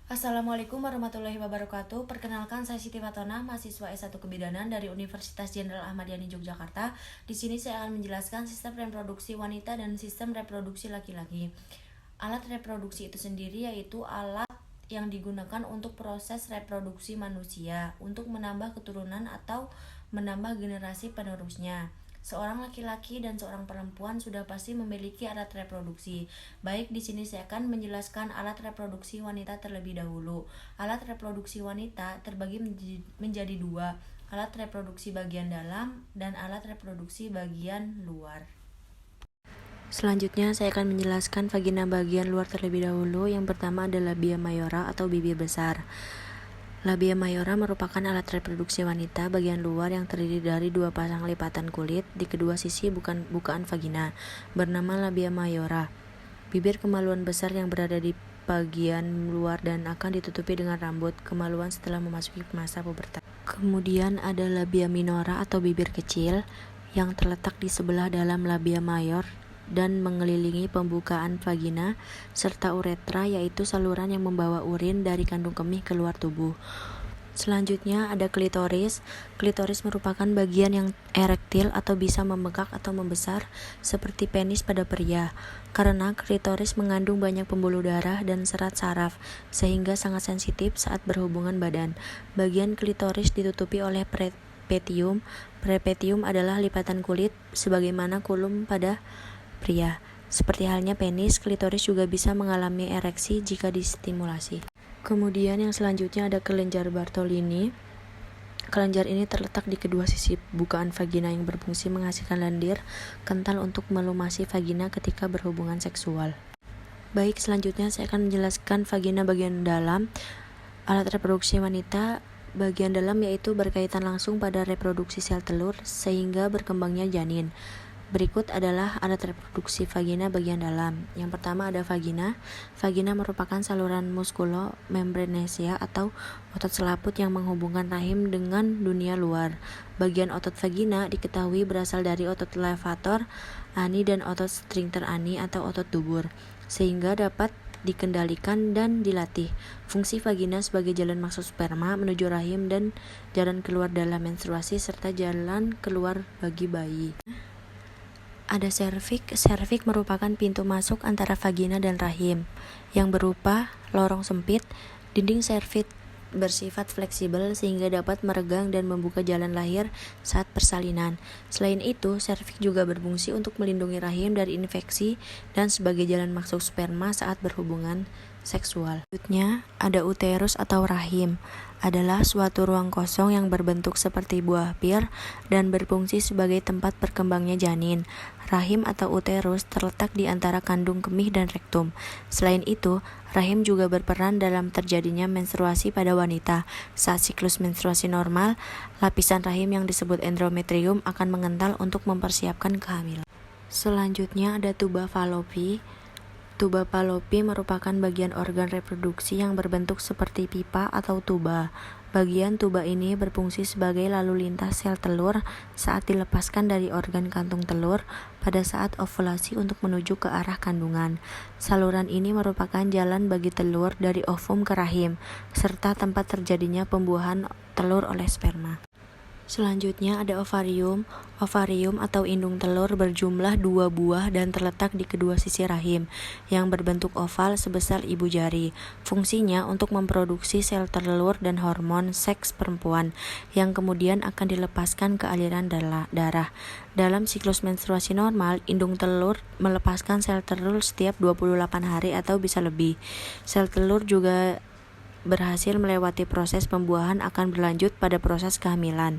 Assalamualaikum warahmatullahi wabarakatuh. Perkenalkan, saya Siti Fatona, mahasiswa S1 Kebidanan dari Universitas Jenderal Ahmad Yani Yogyakarta. Di sini saya akan menjelaskan sistem reproduksi wanita dan sistem reproduksi laki-laki. Alat reproduksi itu sendiri yaitu alat yang digunakan untuk proses reproduksi manusia untuk menambah keturunan atau menambah generasi penerusnya. Seorang laki-laki dan seorang perempuan sudah pasti memiliki alat reproduksi. Baik, di sini saya akan menjelaskan alat reproduksi wanita terlebih dahulu. Alat reproduksi wanita terbagi menjadi dua, alat reproduksi bagian dalam dan alat reproduksi bagian luar. Selanjutnya saya akan menjelaskan vagina bagian luar terlebih dahulu. Yang pertama adalah labia mayora atau bibir besar. Labia mayora merupakan alat reproduksi wanita bagian luar yang terdiri dari dua pasang lipatan kulit di kedua sisi bukaan vagina, bernama labia mayora. Bibir kemaluan besar yang berada di bagian luar dan akan ditutupi dengan rambut kemaluan setelah memasuki masa pubertas. Kemudian ada labia minora atau bibir kecil yang terletak di sebelah dalam labia mayor dan mengelilingi pembukaan vagina serta uretra, yaitu saluran yang membawa urin dari kandung kemih keluar tubuh. Selanjutnya ada klitoris. Klitoris merupakan bagian yang erektil atau bisa membengkak atau membesar seperti penis pada pria. Karena klitoris mengandung banyak pembuluh darah dan serat saraf sehingga sangat sensitif saat berhubungan badan. Bagian klitoris ditutupi oleh prepetium. Prepetium adalah lipatan kulit sebagaimana kulum pada pria. Seperti halnya penis, klitoris juga bisa mengalami ereksi jika distimulasi. Kemudian yang selanjutnya ada kelenjar Bartolini. Kelenjar ini terletak di kedua sisi bukaan vagina yang berfungsi menghasilkan lendir kental untuk melumasi vagina ketika berhubungan seksual. Baik, selanjutnya saya akan menjelaskan vagina bagian dalam. Alat reproduksi wanita bagian dalam yaitu berkaitan langsung pada reproduksi sel telur sehingga berkembangnya janin. Berikut adalah alat reproduksi vagina bagian dalam. Yang pertama ada vagina. Vagina merupakan saluran muskulo-membranesia atau otot selaput yang menghubungkan rahim dengan dunia luar. Bagian otot vagina diketahui berasal dari otot levator ani dan otot sphincter ani atau otot dubur, sehingga dapat dikendalikan dan dilatih. Fungsi vagina sebagai jalan masuk sperma menuju rahim dan jalan keluar dalam menstruasi serta jalan keluar bagi bayi. Ada serviks. Serviks merupakan pintu masuk antara vagina dan rahim yang berupa lorong sempit. Dinding serviks bersifat fleksibel sehingga dapat meregang dan membuka jalan lahir saat persalinan. Selain itu, serviks juga berfungsi untuk melindungi rahim dari infeksi dan sebagai jalan masuk sperma saat berhubungan seksual. Selanjutnya, ada uterus atau rahim. Adalah suatu ruang kosong yang berbentuk seperti buah pir dan berfungsi sebagai tempat berkembangnya janin. Rahim atau uterus terletak di antara kandung kemih dan rektum. Selain itu, rahim juga berperan dalam terjadinya menstruasi pada wanita. Saat siklus menstruasi normal, lapisan rahim yang disebut endometrium akan mengental untuk mempersiapkan kehamilan. Selanjutnya ada tuba Fallopi. Tuba Fallopi merupakan bagian organ reproduksi yang berbentuk seperti pipa atau tuba. Bagian tuba ini berfungsi sebagai lalu lintas sel telur saat dilepaskan dari organ kantung telur pada saat ovulasi untuk menuju ke arah kandungan. Saluran ini merupakan jalan bagi telur dari ovum ke rahim, serta tempat terjadinya pembuahan telur oleh sperma. Selanjutnya ada ovarium. Ovarium atau indung telur berjumlah 2 buah dan terletak di kedua sisi rahim yang berbentuk oval sebesar ibu jari. Fungsinya untuk memproduksi sel telur dan hormon seks perempuan yang kemudian akan dilepaskan ke aliran darah. Dalam siklus menstruasi normal, indung telur melepaskan sel telur setiap 28 hari atau bisa lebih. Sel telur juga berhasil melewati proses pembuahan akan berlanjut pada proses kehamilan.